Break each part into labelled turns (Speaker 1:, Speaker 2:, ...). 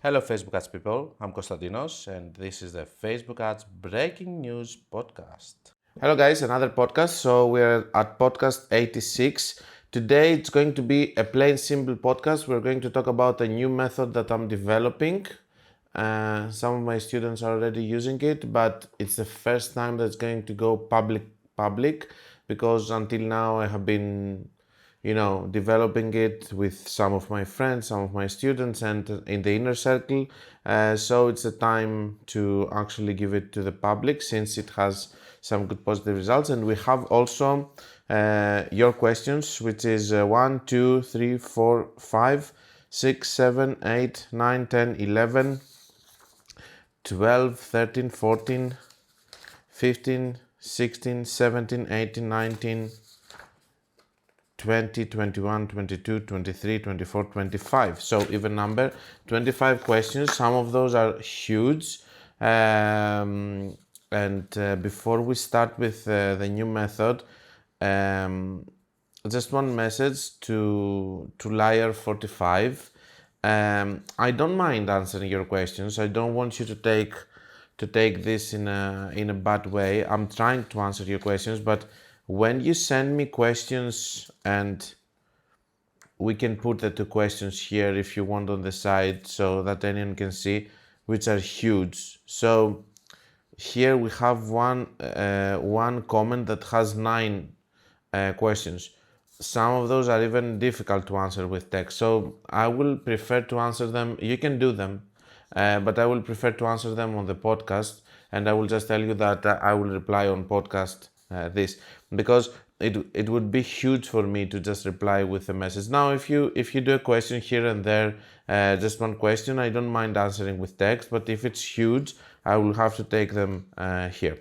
Speaker 1: Hello Facebook ads people, I'm Konstantinos and this is the Facebook ads breaking news podcast. Hello guys, another podcast. So we're at podcast 86. Today it's going to be a plain simple podcast. We're going to talk about a new method that I'm developing. Some of my students are already using it, but it's the first time that's going to go public because until now I have been developing it with some of my friends, some of my students, and in the inner circle. So it's a time to actually give it to the public since it has some good positive results. And we have also your questions, which is 1, 2, 3, 4, 5, 6, 7, 8, 9, 10, 11, 12, 13, 14, 15, 16, 17, 18, 19, 20, 21, 22, 23, 24, 25. So even number, 25 questions. Some of those are huge. Before we start with the new method, just one message to Liar45. I don't mind answering your questions. I don't want you to take this in a bad way. I'm trying to answer your questions, but when you send me questions, and we can put the two questions here if you want on the side so that anyone can see, which are huge. So here we have one comment that has 9 questions. Some of those are even difficult to answer with text. So I will prefer to answer them. You can do them, but I will prefer to answer them on the podcast, and I will just tell you that I will reply on podcast this, because it would be huge for me to just reply with a message. Now if you do a question here and there, just one question, I don't mind answering with text, but if it's huge, I will have to take them here.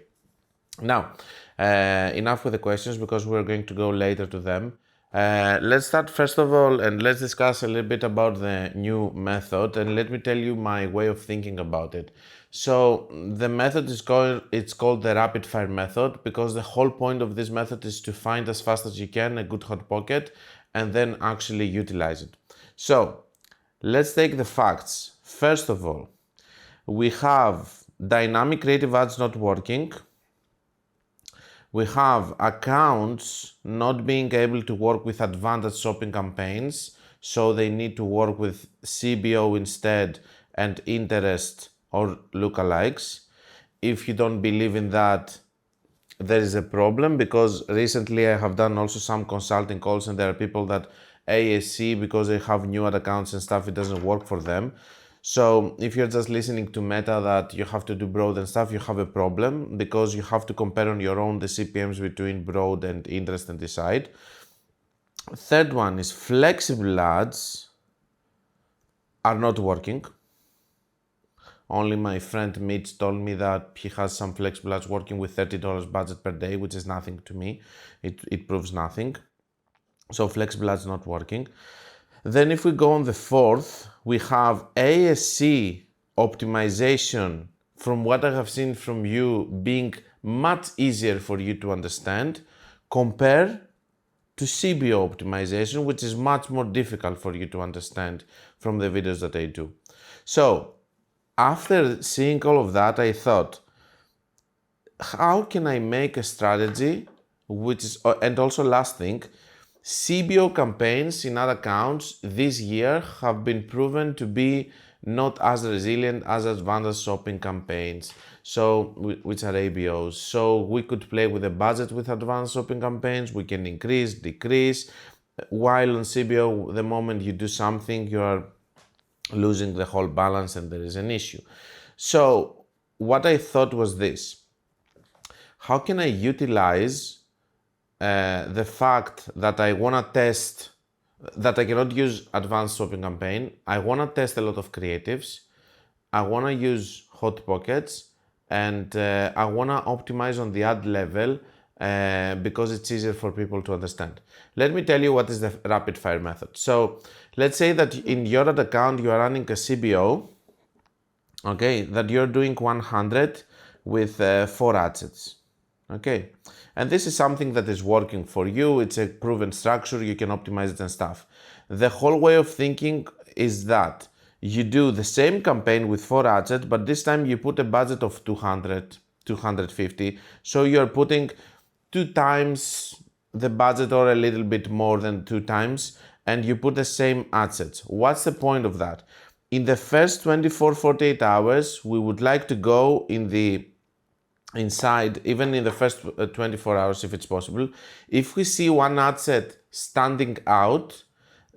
Speaker 1: Now enough with the questions, because we're going to go later to them. Let's start first of all, and let's discuss a little bit about the new method, and let me tell you my way of thinking about it. So the method is called the rapid fire method, because the whole point of this method is to find as fast as you can a good hot pocket and then actually utilize it. So let's take the facts. First of all, we have dynamic creative ads not working. We have accounts not being able to work with advanced shopping campaigns, so they need to work with CBO instead, and interest or lookalikes. If you don't believe in that, there is a problem, because recently I have done also some consulting calls, and there are people that ASC, because they have new ad accounts and stuff, it doesn't work for them. So if you're just listening to Meta that you have to do broad and stuff, you have a problem, because you have to compare on your own the CPMs between broad and interest and decide. Third one is flexible ads are not working. Only my friend Mitch told me that he has some flexible ads working with $30 budget per day, which is nothing to me. It proves nothing. So flexible ads not working. Then if we go on the fourth, we have ASC optimization, from what I have seen from you, being much easier for you to understand compared to CBO optimization, which is much more difficult for you to understand from the videos that I do. So after seeing all of that, I thought, how can I make a strategy which is, and also last thing, CBO campaigns in ad accounts this year have been proven to be not as resilient as advanced shopping campaigns, so which are ABOs. So we could play with the budget with advanced shopping campaigns. We can increase, decrease, while on CBO, the moment you do something, you are losing the whole balance and there is an issue. So what I thought was this: how can I utilize the fact that I want to test, that I cannot use advanced shopping campaign, I want to test a lot of creatives, I want to use hot pockets, and I want to optimize on the ad level because it's easier for people to understand. Let me tell you what is the rapid fire method. So let's say that in your ad account you are running a CBO, okay, that you're doing 100 with 4 ad sets. Okay, and this is something that is working for you. It's a proven structure, you can optimize it and stuff. The whole way of thinking is that you do the same campaign with 4 assets, but this time you put a budget of 200, 250. So you're putting 2 times the budget or a little bit more than 2 times, and you put the same assets. What's the point of that? In the first 24-48 hours, we would like to go inside, even in the first 24 hours if it's possible. If we see one asset standing out,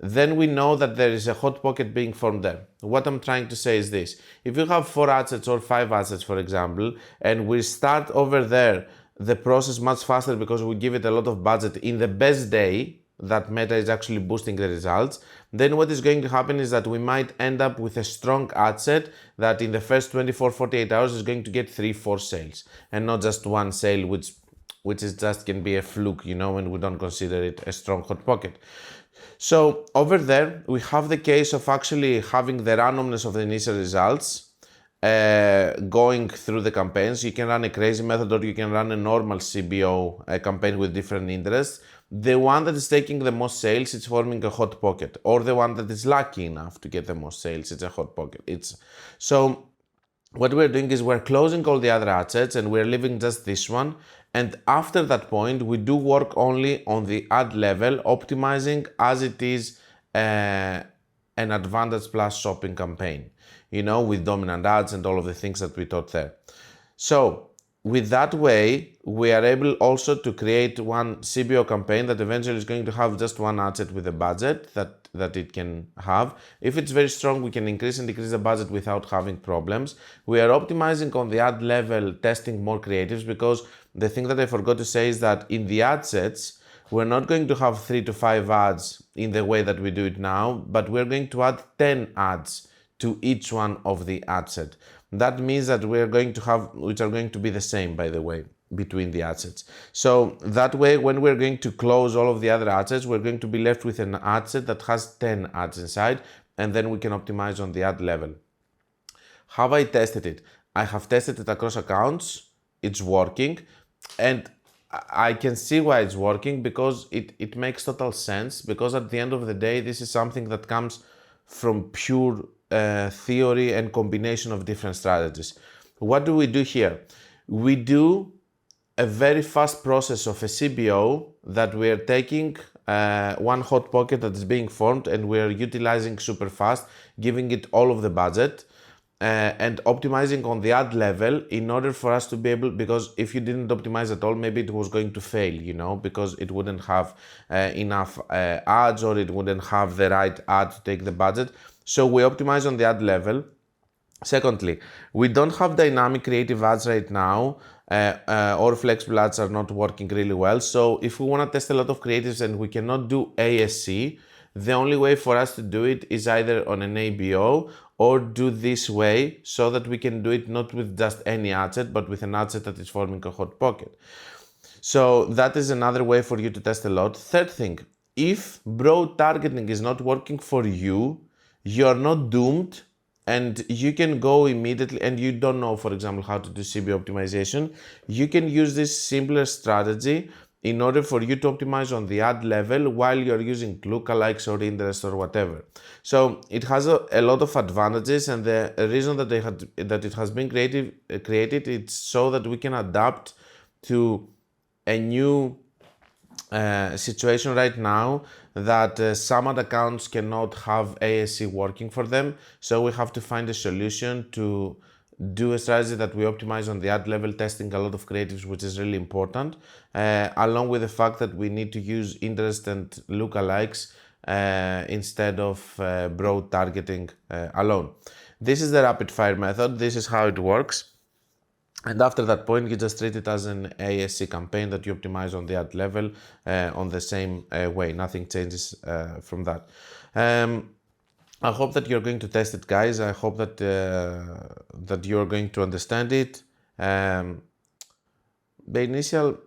Speaker 1: then we know that there is a hot pocket being formed there. What I'm trying to say is this. If you have 4 assets or 5 assets, for example, and we start over there the process much faster because we give it a lot of budget in the best day that Meta is actually boosting the results, then what is going to happen is that we might end up with a strong ad set that in the first 24-48 hours is going to get 3-4 sales and not just one sale, which is just can be a fluke, and we don't consider it a strong hot pocket. So over there, we have the case of actually having the randomness of the initial results going through the campaigns. You can run a crazy method or you can run a normal CBO campaign with different interests. The one that is taking the most sales, it's forming a hot pocket, or the one that is lucky enough to get the most sales, it's a hot pocket. So what we're doing is we're closing all the other assets and we're leaving just this one. And after that point, we do work only on the ad level, optimizing as it is an Advantage Plus shopping campaign, with dominant ads and all of the things that we taught there. So with that way, we are able also to create one CBO campaign that eventually is going to have just one asset with a budget that it can have. If it's very strong, we can increase and decrease the budget without having problems. We are optimizing on the ad level, testing more creatives, because the thing that I forgot to say is that in the ad sets, we're not going to have 3 to 5 ads in the way that we do it now, but we're going to add 10 ads to each one of the ad set. That means that we're going to have, which are going to be the same, by the way, between the assets. So that way, when we're going to close all of the other assets, we're going to be left with an ad set that has 10 ads inside, and then we can optimize on the ad level. Have I tested it? I have tested it across accounts. It's working, and I can see why it's working, because it makes total sense, because at the end of the day, this is something that comes from pure theory and combination of different strategies. What do we do here? We do a very fast process of a CBO that we are taking one hot pocket that is being formed and we are utilizing super fast, giving it all of the budget and optimizing on the ad level in order for us to be able, because if you didn't optimize at all, maybe it was going to fail, because it wouldn't have enough ads, or it wouldn't have the right ad to take the budget. So we optimize on the ad level. Secondly, we don't have dynamic creative ads right now, or flexible ads are not working really well. So if we want to test a lot of creatives and we cannot do ASC, the only way for us to do it is either on an ABO or do this way, so that we can do it not with just any ad set, but with an ad set that is forming a hot pocket. So that is another way for you to test a lot. Third thing, if broad targeting is not working for you, you're not doomed, and you can go immediately, and you don't know, for example, how to do CBO optimization. You can use this simpler strategy in order for you to optimize on the ad level while you're using lookalikes or interest or whatever. So it has a lot of advantages, and the reason that it has been created, it's so that we can adapt to a new situation right now, that some ad accounts cannot have ASC working for them. So we have to find a solution to do a strategy that we optimize on the ad level, testing a lot of creatives, which is really important, along with the fact that we need to use interest and lookalikes instead of broad targeting alone. This is the rapid fire method. This is how it works. And after that point, you just treat it as an ASC campaign that you optimize on the ad level on the same way. Nothing changes from that. I hope that you're going to test it, guys. I hope that that you're going to understand it. The initial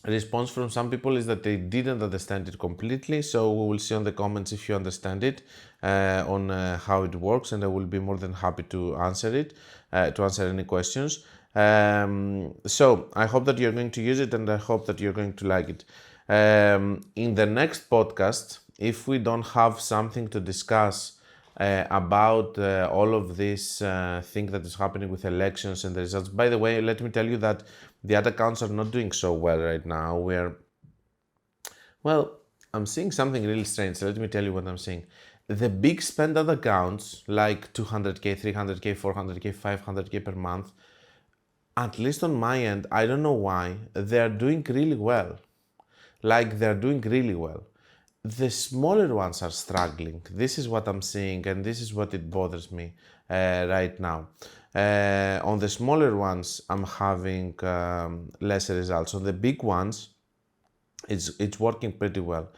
Speaker 1: response from some people is that they didn't understand it completely. So we will see on the comments if you understand it, on how it works, and I will be more than happy to answer it, to answer any questions. So I hope that you're going to use it, and I hope that you're going to like it. In the next podcast, if we don't have something to discuss about all of this thing that is happening with elections and the results. By the way, let me tell you that the ad accounts are not doing so well right now. Well, I'm seeing something really strange. Let me tell you what I'm seeing. The big spend ad accounts, like 200k, 300k, 400k, 500k per month, at least on my end, I don't know why, they're doing really well. Like, they're doing really well. The smaller ones are struggling. This is what I'm seeing, and this is what it bothers me right now. On the smaller ones, I'm having lesser results. On the big ones, it's working pretty well.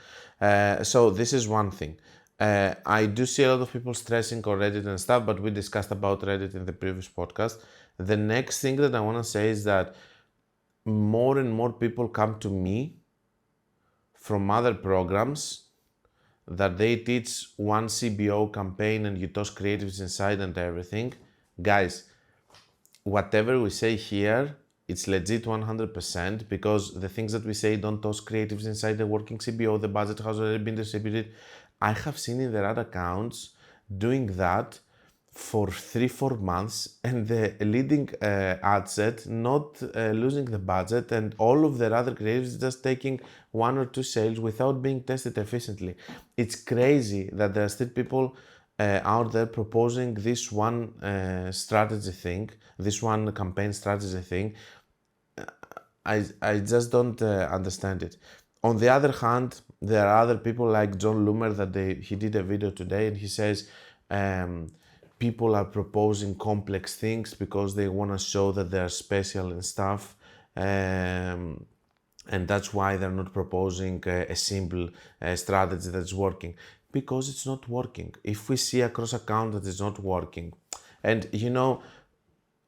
Speaker 1: So this is one thing. I do see a lot of people stressing on Reddit and stuff, but we discussed about Reddit in the previous podcast. The next thing that I want to say is that more and more people come to me from other programs that they teach one CBO campaign and you toss creatives inside and everything. Guys, whatever we say here, it's legit 100% because the things that we say don't toss creatives inside the working CBO, the budget has already been distributed. I have seen in their ad accounts doing that for 3-4 months and the leading ad set not losing the budget and all of their other creatives just taking 1 or 2 sales without being tested efficiently. It's crazy that there are still people out there proposing this one strategy thing, this one campaign strategy thing. I just don't understand it. On the other hand, there are other people like John Loomer that he did a video today and he says people are proposing complex things because they want to show that they're special and stuff. And that's why they're not proposing a simple strategy that's working. Because it's not working. If we see across account that it's not working, and you know,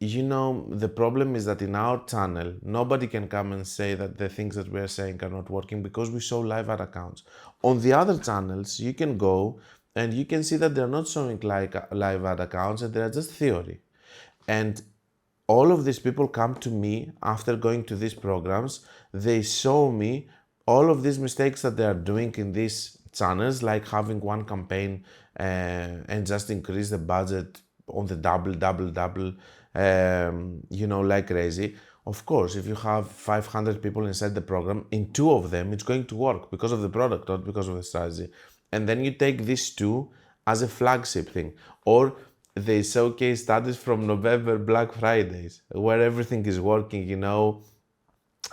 Speaker 1: the problem is that in our channel, nobody can come and say that the things that we're saying are not working because we show live ad accounts. On the other channels, you can go and you can see that they're not showing like live ad accounts and they're just theory. And all of these people come to me after going to these programs. They show me all of these mistakes that they are doing in these channels, like having one campaign and just increase the budget on the double, like crazy. Of course, if you have 500 people inside the program, in 2 of them, it's going to work because of the product, not because of the strategy. And then you take these 2 as a flagship thing. Or they showcase studies from November Black Fridays, where everything is working,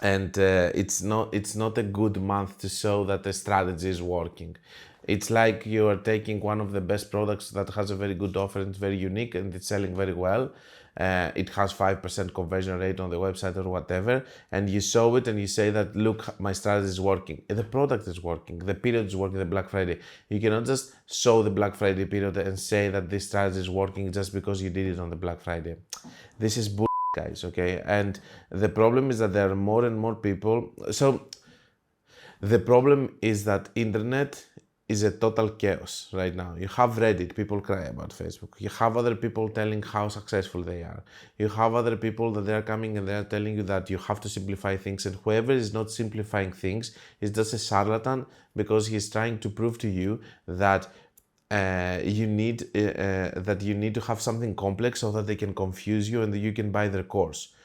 Speaker 1: and it's not a good month to show that the strategy is working. It's like you are taking one of the best products that has a very good offer and it's very unique and it's selling very well. It has 5% conversion rate on the website or whatever, and you show it and you say that, look, my strategy is working. The product is working, the period is working, the Black Friday. You cannot just show the Black Friday period and say that this strategy is working just because you did it on the Black Friday. This is bull, guys, okay? And the problem is that there are more and more people. So the problem is that internet is a total chaos right now. You have Reddit, people cry about Facebook. You have other people telling how successful they are. You have other people that they are coming and they are telling you that you have to simplify things, and whoever is not simplifying things is just a charlatan because he's trying to prove to you that you need to have something complex so that they can confuse you and that you can buy their course.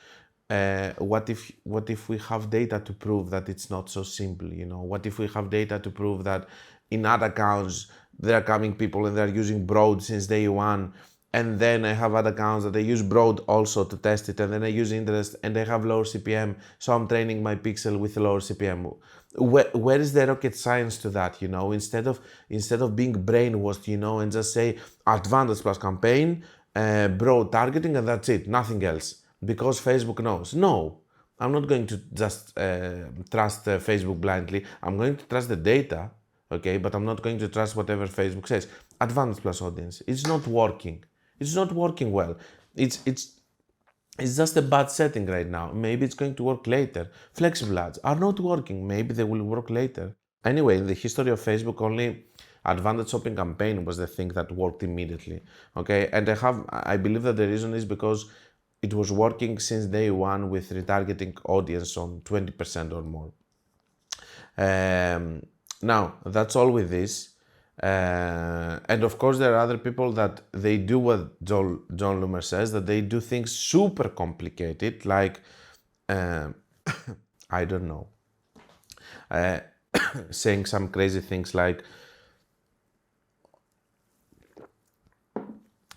Speaker 1: What if we have data to prove that it's not so simple? What if we have data to prove that in ad accounts there are coming people and they're using broad since day one, and then I have ad accounts that they use broad also to test it, and then I use interest and they have lower CPM, so I'm training my pixel with lower CPM. Where is the rocket science to that? Instead of being brainwashed, and just say advantage plus campaign, broad targeting, and that's it, nothing else, because Facebook knows. No, I'm not going to just trust Facebook blindly. I'm going to trust the data, okay, but I'm not going to trust whatever Facebook says. Advanced plus audience, it's not working. It's not working well. It's just a bad setting right now. Maybe it's going to work later. Flexible ads are not working. Maybe they will work later. Anyway, in the history of Facebook, only advanced shopping campaign was the thing that worked immediately. Okay, and I believe that the reason is because it was working since day one with retargeting audience on 20% or more. Now, that's all with this. And of course, there are other people that they do what John Loomer says, that they do things super complicated, like, I don't know, saying some crazy things like,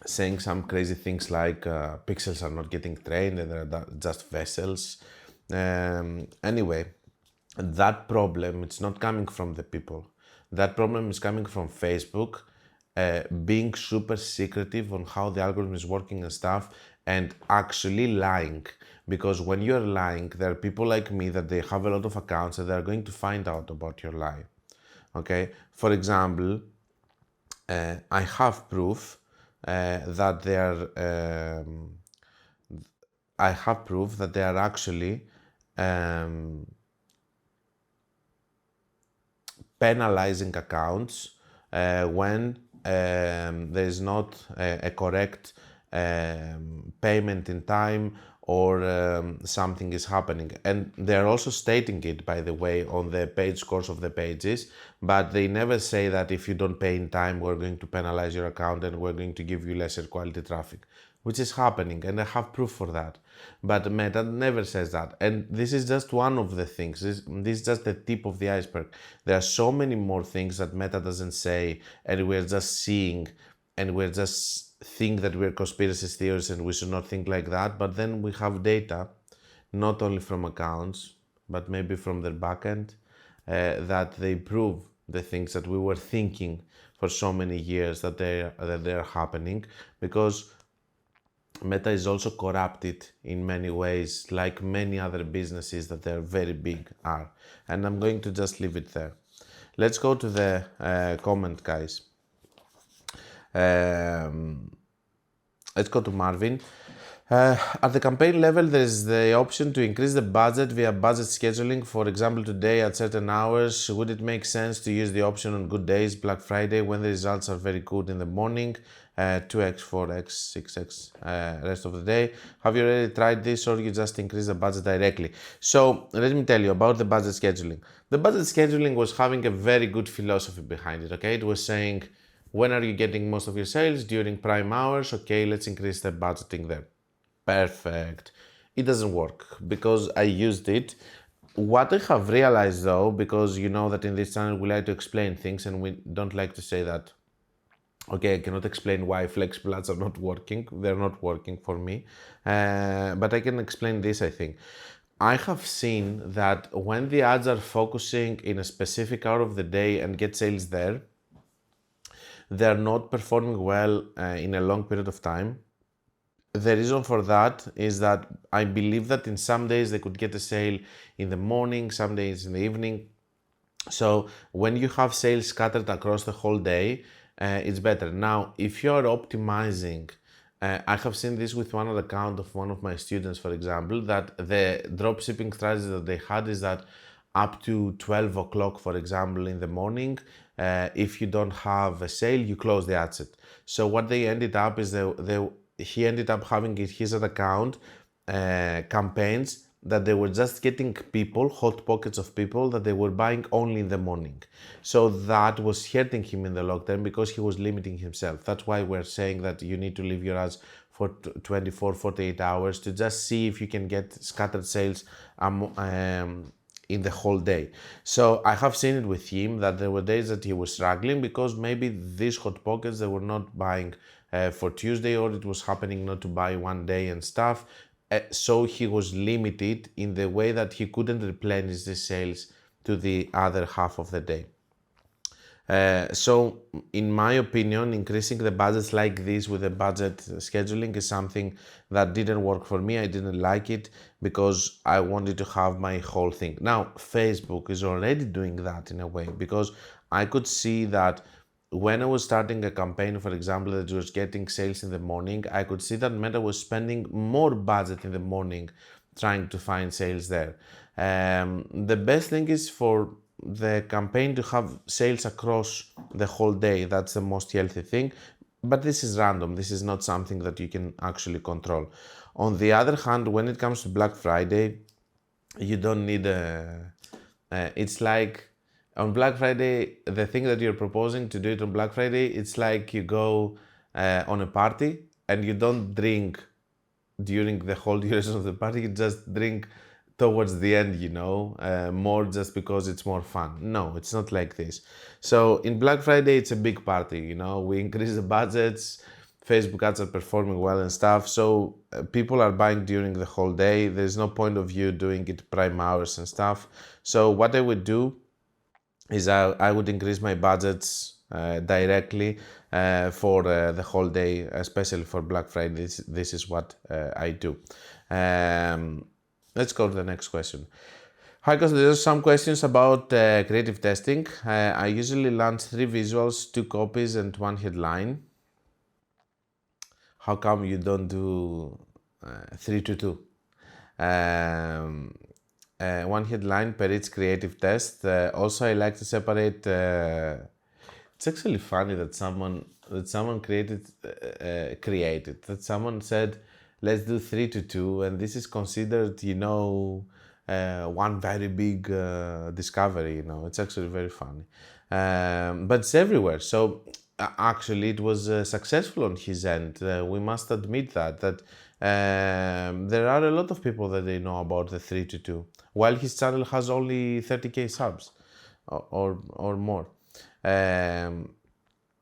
Speaker 1: pixels are not getting trained and they're just vessels. Anyway, that problem, it's not coming from the people. That problem is coming from Facebook being super secretive on how the algorithm is working and stuff, and actually lying. Because when you're lying, there are people like me that they have a lot of accounts and they're going to find out about your lie. Okay? For example, I have proof that they are actually penalizing accounts when there is not a correct payment in time, or something is happening. And they're also stating it, by the way, on the page scores of the pages, but they never say that if you don't pay in time, we're going to penalize your account and we're going to give you lesser quality traffic, which is happening, and I have proof for that. But Meta never says that. And this is just one of the things. This is just the tip of the iceberg. There are so many more things that Meta doesn't say, and we're just seeing, and we're just think that we're conspiracy theorists and we should not think like that. But then we have data, not only from accounts, but maybe from their backend, that they prove the things that we were thinking for so many years that they're happening. Because Meta is also corrupted in many ways, like many other businesses that they're very big are. And I'm going to just leave it there. Let's go to the comment, guys. Let's go to Marvin. At the campaign level, there is the option to increase the budget via budget scheduling. For example, today at certain hours, would it make sense to use the option on good days, Black Friday, when the results are very good in the morning, 2x, 4x, 6x, rest of the day? Have you already tried this, or you just increase the budget directly? So let me tell you about the budget scheduling. The budget scheduling was having a very good philosophy behind it, okay? It was saying, when are you getting most of your sales? During prime hours. Okay, let's increase the budgeting there. Perfect. It doesn't work because I used it. What I have realized though, because you know that in this channel we like to explain things and we don't like to say that, okay, I cannot explain why flexible ads are not working. They're not working for me. But I can explain this, I think. I have seen that when the ads are focusing in a specific hour of the day and get sales there, they're not performing well in a long period of time. The reason for that is that I believe that in some days they could get a sale in the morning, some days in the evening. So when you have sales scattered across the whole day, it's better. Now, if you're optimizing, I have seen this with one account of one of my students, for example, that the dropshipping strategy that they had is that up to 12 o'clock, for example, in the morning, if you don't have a sale, you close the ad set. So what they ended up is he ended up having in his account campaigns that they were just getting people, hot pockets of people that they were buying only in the morning. So that was hurting him in the long term because he was limiting himself. That's why we're saying that you need to leave your ads for 24, 48 hours to just see if you can get scattered sales in the whole day. So I have seen it with him that there were days that he was struggling because maybe these hot pockets, they were not buying for Tuesday, or it was happening not to buy one day and stuff. So he was limited in the way that he couldn't replenish the sales to the other half of the day. So in my opinion, increasing the budgets like this with the budget scheduling is something that didn't work for me. I didn't like it because I wanted to have my whole thing. Now, Facebook is already doing that in a way, because I could see that when I was starting a campaign, for example, that was getting sales in the morning, I could see that Meta was spending more budget in the morning trying to find sales there. The best thing is for the campaign to have sales across the whole day. That's the most healthy thing. But this is random. This is not something that you can actually control. On the other hand, when it comes to Black Friday, you don't need it's like On Black Friday, the thing that you're proposing to do it on Black Friday, it's like you go on a party and you don't drink during the whole duration of the party, you just drink towards the end, more just because it's more fun. No, it's not like this. So in Black Friday, it's a big party, we increase the budgets, Facebook ads are performing well and stuff. So people are buying during the whole day. There's no point of you doing it prime hours and stuff. So what I would do is I would increase my budgets directly for the whole day, especially for Black Friday. This is what I do. Let's go to the next question. Hi, Konstantinos. There's some questions about creative testing. I usually launch 3 visuals, 2 copies, and 1 headline. How come you don't do 3 to 2? 1 headline per each creative test. Also, I like to separate. It's actually funny that someone created that someone said, let's do 3 to 2, and this is considered, one very big discovery. It's actually very funny, but it's everywhere. So actually, it was successful on his end. We must admit that there are a lot of people that they know about the 3 to 2, while his channel has only 30k subs or more.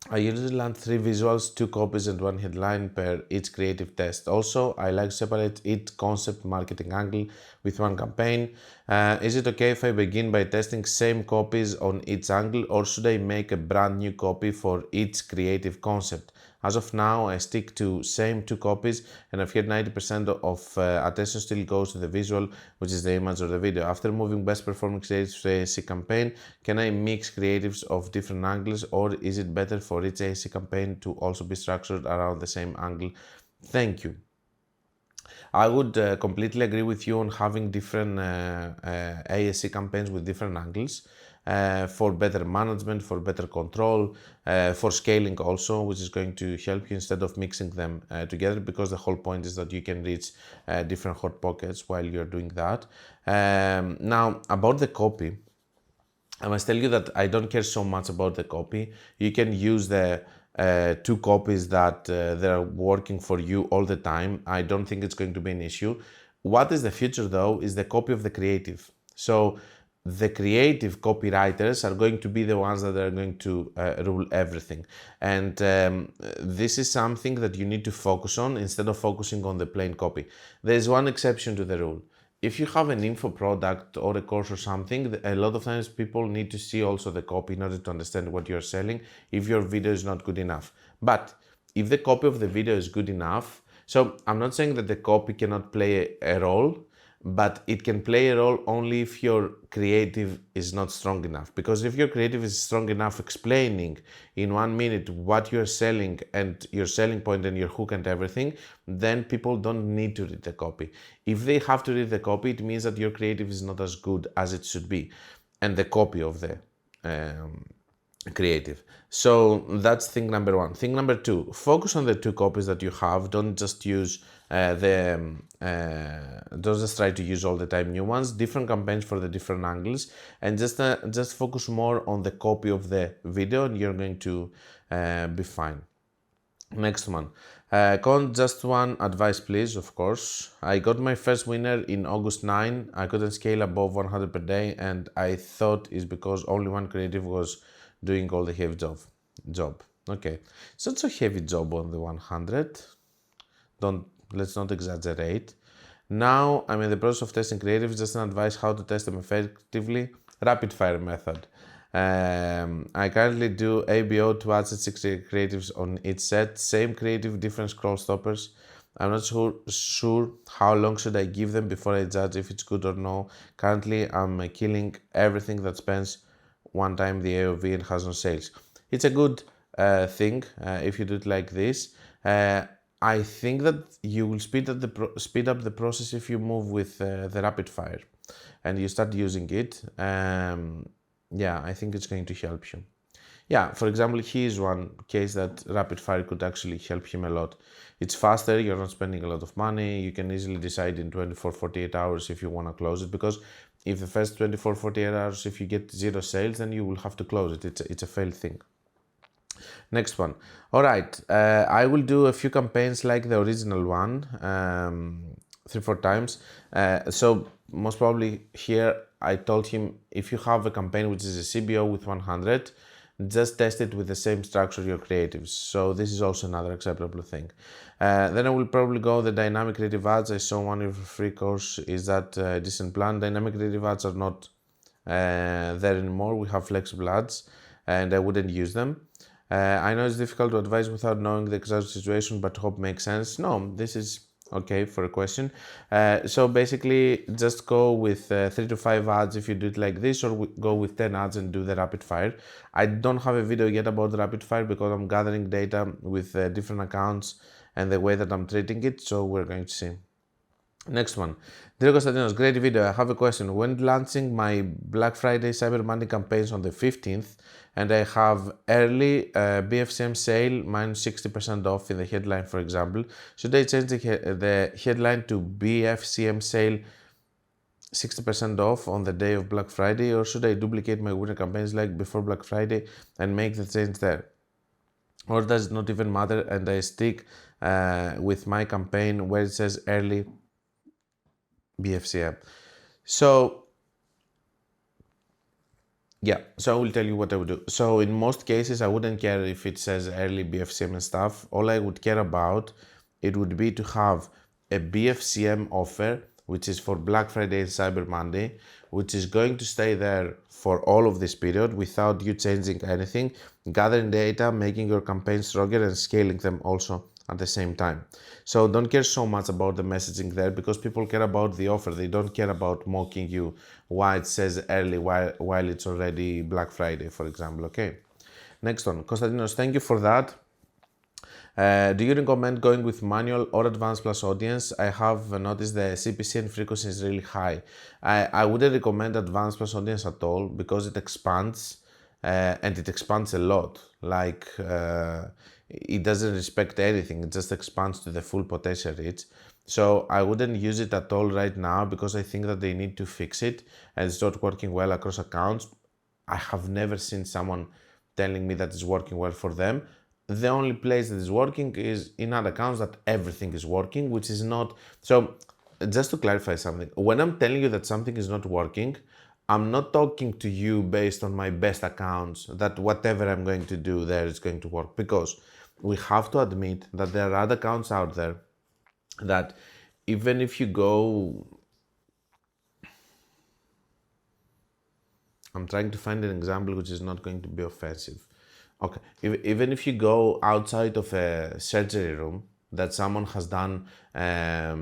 Speaker 1: I usually land 3 visuals, 2 copies, and 1 headline per each creative test. Also, I like to separate each concept marketing angle with 1 campaign. Is it okay if I begin by testing same copies on each angle, or should I make a brand new copy for each creative concept? As of now, I stick to same 2 copies, and I've heard 90% of attention still goes to the visual, which is the image or the video. After moving best performing creatives to AC campaign, can I mix creatives of different angles, or is it better for each AC campaign to also be structured around the same angle? Thank you. I would completely agree with you on having different ASC campaigns with different angles. For better management, for better control, for scaling also, which is going to help you instead of mixing them together, because the whole point is that you can reach different hot pockets while you're doing that. Now, about the copy, I must tell you that I don't care so much about the copy. You can use the 2 copies that they're working for you all the time. I don't think it's going to be an issue. What is the future though is the copy of the creative. So the creative copywriters are going to be the ones that are going to rule everything. And this is something that you need to focus on instead of focusing on the plain copy. There is one exception to the rule. If you have an info product or a course or something, a lot of times people need to see also the copy in order to understand what you're selling if your video is not good enough. But if the copy of the video is good enough, so I'm not saying that the copy cannot play a role, but it can play a role only if your creative is not strong enough. Because if your creative is strong enough explaining in 1 minute what you're selling and your selling point and your hook and everything, then people don't need to read the copy. If they have to read the copy, it means that your creative is not as good as it should be, and the copy of the creative. So that's thing number 1. Thing number 2, focus on the 2 copies that you have. Don't just use don't just try to use all the time new ones. Different campaigns for the different angles, and just focus more on the copy of the video, and you're going to be fine. Next one. Just one advice, please. Of course, I got my first winner in August 9. I couldn't scale above 100 per day, and I thought it's because only one creative was doing all the heavy job. Okay, it's not so heavy job on the 100. Let's not exaggerate. Now I'm in the process of testing creatives. Just an advice how to test them effectively. Rapid fire method. I currently do ABO to add 60 creatives on each set. Same creative, different scroll stoppers. I'm not sure how long should I give them before I judge if it's good or no. Currently, I'm killing everything that spends 1 time the AOV and has no sales. It's a good thing if you do it like this. I think that you will speed up the process if you move with the rapid fire and you start using it. Yeah, I think it's going to help you. Yeah, for example, here's one case that rapid fire could actually help him a lot. It's faster, you're not spending a lot of money, you can easily decide in 24, 48 hours if you want to close it, because if the first 24, 48 hours, if you get 0 sales, then you will have to close it. It's a failed thing. Next one. All right, I will do a few campaigns like the original one, 3-4 times. So most probably here I told him, if you have a campaign which is a CBO with 100, just test it with the same structure your creatives. So this is also another acceptable thing. Then I will probably go the dynamic creative ads. I saw one of your free course. Is that a decent plan? Dynamic creative ads are not there anymore. We have flexible ads and I wouldn't use them. I know it's difficult to advise without knowing the exact situation, but hope makes sense. No, this is okay for a question. So basically, just go with 3 to 5 ads if you do it like this, or go with 10 ads and do the rapid fire. I don't have a video yet about the rapid fire because I'm gathering data with different accounts and the way that I'm treating it, so we're going to see. Next one. Dear Konstantinos, great video. I have a question. When launching my Black Friday Cyber Monday campaigns on the 15th, and I have early BFCM sale minus 60% off in the headline, for example, should I change the headline to BFCM sale 60% off on the day of Black Friday, or should I duplicate my winter campaigns like before Black Friday and make the change there? Or does it not even matter and I stick with my campaign where it says early BFCM? So yeah, so I will tell you what I would do. So in most cases, I wouldn't care if it says early BFCM and stuff. All I would care about, it would be to have a BFCM offer, which is for Black Friday and Cyber Monday, which is going to stay there for all of this period without you changing anything, gathering data, making your campaign stronger and scaling them also at the same time. So don't care so much about the messaging there because people care about the offer. They don't care about mocking you why it says early while it's already Black Friday, for example. Okay. Next one. Konstantinos, thank you for that. Do you recommend going with manual or advanced plus audience? I have noticed the CPC and frequency is really high. I wouldn't recommend advanced plus audience at all because it expands and it expands a lot. Like it doesn't respect anything, it just expands to the full potential reach. So I wouldn't use it at all right now because I think that they need to fix it and it's not working well across accounts. I have never seen someone telling me that it's working well for them. The only place that is working is in other accounts that everything is working, which is not. So just to clarify something, when I'm telling you that something is not working, I'm not talking to you based on my best accounts that whatever I'm going to do there is going to work, because we have to admit that there are other accounts out there that even if you go, I'm trying to find an example which is not going to be offensive. Okay, even if you go outside of a surgery room that someone has done a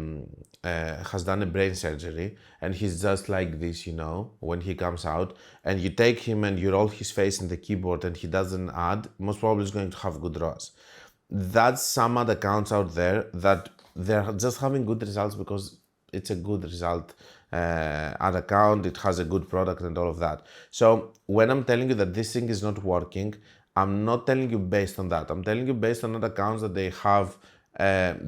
Speaker 1: brain surgery and he's just like this, you know, when he comes out, and you take him and you roll his face in the keyboard and he doesn't add, most probably is going to have good ROAS. That's some other accounts out there that they're just having good results because it's a good result ad account, it has a good product and all of that. So when I'm telling you that this thing is not working, I'm not telling you based on that. I'm telling you based on other accounts that they have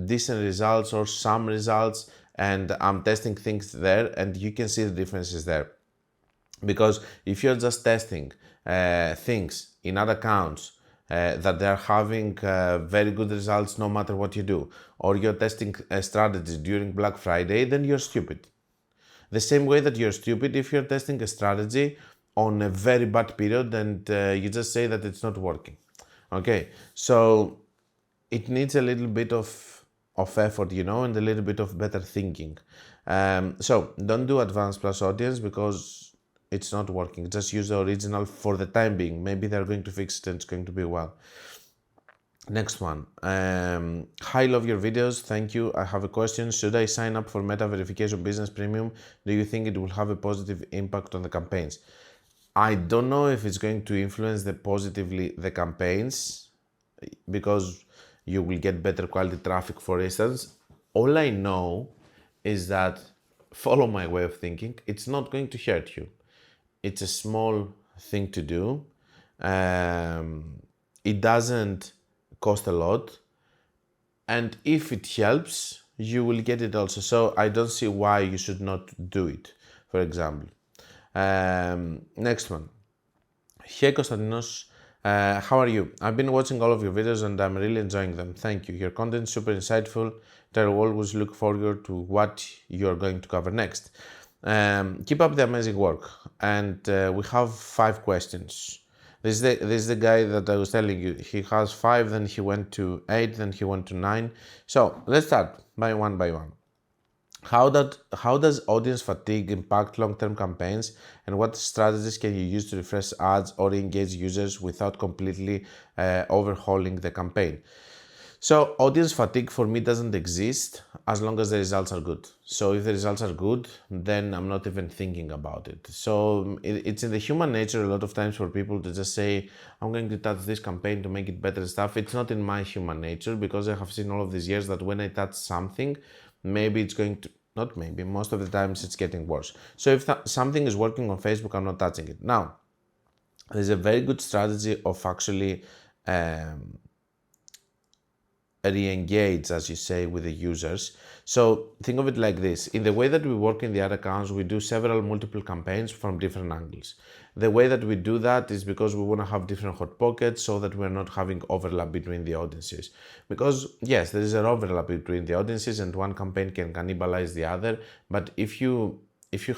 Speaker 1: decent results or some results, and I'm testing things there and you can see the differences there. Because if you're just testing things in other accounts that they're having very good results no matter what you do, or you're testing strategies during Black Friday, then you're stupid. The same way that you're stupid if you're testing a strategy on a very bad period and you just say that it's not working. Okay, so it needs a little bit of effort, you know, and a little bit of better thinking. So don't do advanced plus audience because it's not working. Just use the original for the time being. Maybe they're going to fix it and it's going to be well. Next one. Hi, love your videos. Thank you. I have a question. Should I sign up for Meta Verification Business Premium? Do you think it will have a positive impact on the campaigns? I don't know if it's going to influence positively the campaigns because you will get better quality traffic, for instance. All I know is that, follow my way of thinking, it's not going to hurt you. It's a small thing to do. It doesn't cost a lot. And if it helps, you will get it also. So I don't see why you should not do it, for example. Next one. Hey Konstantinos, how are you? I've been watching all of your videos and I'm really enjoying them. Thank you. Your content is super insightful. I will always look forward to what you're going to cover next. Keep up the amazing work. And we have 5 questions. This is the guy that I was telling you. He has 5, then he went to 8, then he went to 9. So let's start by one. How does audience fatigue impact long-term campaigns, and what strategies can you use to refresh ads or engage users without completely overhauling the campaign? So audience fatigue for me doesn't exist as long as the results are good. So if the results are good, then I'm not even thinking about it. So it's in the human nature a lot of times for people to just say, I'm going to touch this campaign to make it better stuff. It's not in my human nature, because I have seen all of these years that when I touch something, maybe it's going to, not maybe, most of the times it's getting worse. So if something is working on Facebook, I'm not touching it. Now, there's a very good strategy of actually re-engage, as you say, with the users. So think of it like this. In the way that we work in the ad accounts, we do multiple campaigns from different angles. The way that we do that is because we want to have different hot pockets so that we're not having overlap between the audiences. Because yes, there is an overlap between the audiences and one campaign can cannibalize the other. But if you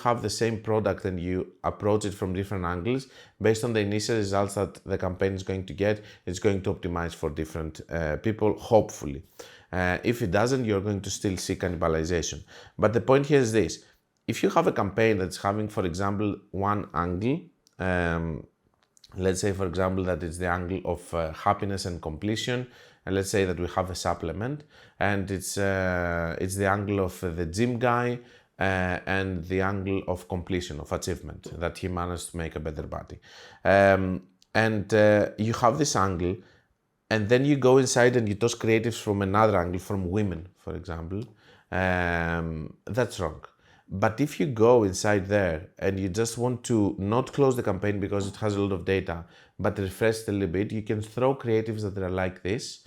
Speaker 1: have the same product and you approach it from different angles, based on the initial results that the campaign is going to get, it's going to optimize for different people, hopefully. If it doesn't, you're going to still see cannibalization. But the point here is this. If you have a campaign that's having, for example, one angle, let's say, for example, that it's the angle of happiness and completion, and let's say that we have a supplement, and it's the angle of the gym guy, and the angle of completion, of achievement, that he managed to make a better body. You have this angle, and then you go inside and you toss creatives from another angle, from women, for example. That's wrong. But if you go inside there and you just want to not close the campaign because it has a lot of data, but refresh it a little bit, you can throw creatives that are like this.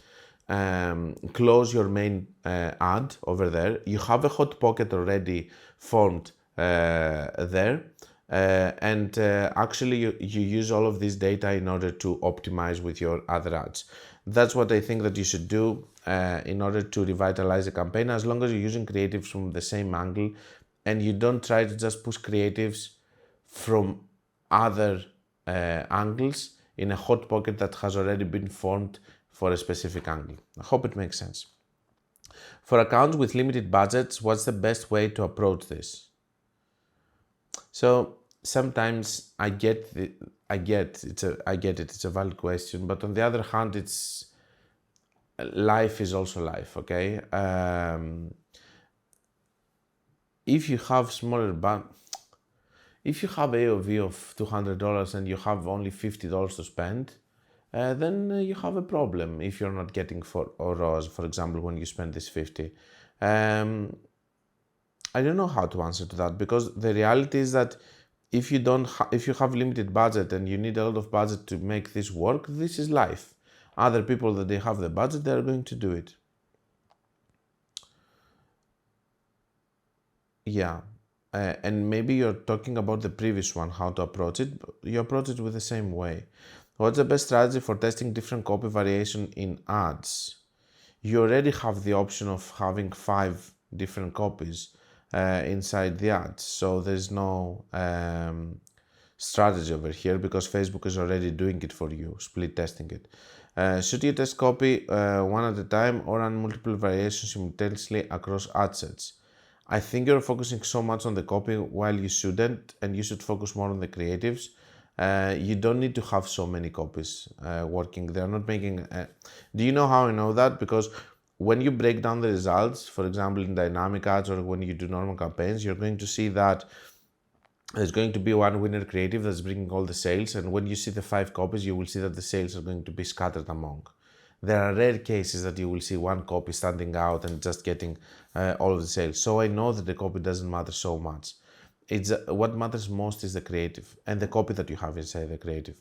Speaker 1: Close your main ad over there. You have a hot pocket already formed there, and actually you use all of this data in order to optimize with your other ads. That's what I think that you should do in order to revitalize a campaign, as long as you're using creatives from the same angle and you don't try to just push creatives from other angles in a hot pocket that has already been formed for a specific angle. I hope it makes sense. For accounts with limited budgets, what's the best way to approach this? So sometimes I get it. It's a valid question, but on the other hand, life is also life. Okay. If you have if you have AOV of $200 and you have only $50 to spend, then you have a problem if you're not getting ROAS, for example, when you spend this 50. I don't know how to answer to that, because the reality is that if you have limited budget and you need a lot of budget to make this work, this is life. Other people that they have the budget, they're going to do it. Yeah. And maybe you're talking about the previous one, how to approach it. You approach it with the same way. What's the best strategy for testing different copy variation in ads? You already have the option of having 5 different copies inside the ads. So there's no strategy over here, because Facebook is already doing it for you, split testing it. Should you test copy one at a time or run multiple variations simultaneously across ad sets? I think you're focusing so much on the copy while you shouldn't, and you should focus more on the creatives. You don't need to have so many copies working. They're not making... Do you know how I know that? Because when you break down the results, for example, in dynamic ads or when you do normal campaigns, you're going to see that there's going to be one winner creative that's bringing all the sales. And when you see the 5 copies, you will see that the sales are going to be scattered among. There are rare cases that you will see one copy standing out and just getting all of the sales. So I know that the copy doesn't matter so much. What matters most is the creative and the copy that you have inside the creative.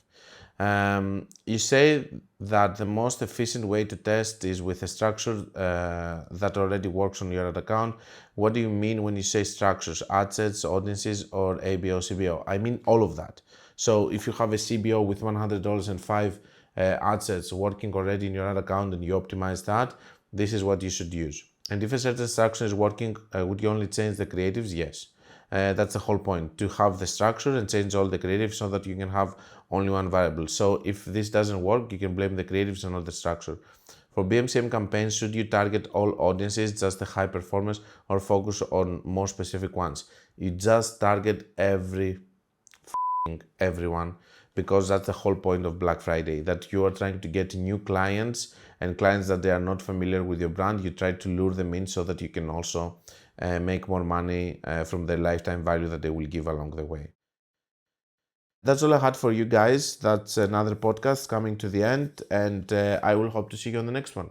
Speaker 1: You say that the most efficient way to test is with a structure that already works on your ad account. What do you mean when you say structures? Ad sets, audiences, or ABO, CBO? I mean all of that. So if you have a CBO with $100 and 5 ad sets working already in your ad account and you optimize that, this is what you should use. And if a certain structure is working, would you only change the creatives? Yes. That's the whole point, to have the structure and change all the creatives so that you can have only one variable. So if this doesn't work, you can blame the creatives and not the structure. For BMCM campaigns, should you target all audiences, just the high performers, or focus on more specific ones? You just target everyone, because that's the whole point of Black Friday, that you are trying to get new clients, and clients that they are not familiar with your brand, you try to lure them in so that you can also make more money from the lifetime value that they will give along the way. That's all I had for you guys. That's another podcast coming to the end, and I will hope to see you on the next one.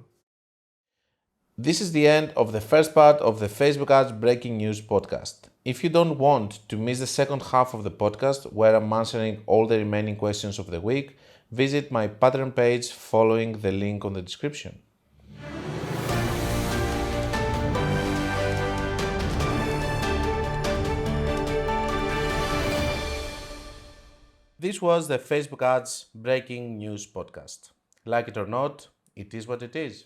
Speaker 1: This is the end of the first part of the Facebook Ads Breaking News podcast. If you don't want to miss the second half of the podcast, where I'm answering all the remaining questions of the week, visit my Patreon page following the link on the description. This was the Facebook Ads Breaking News podcast. Like it or not, it is what it is.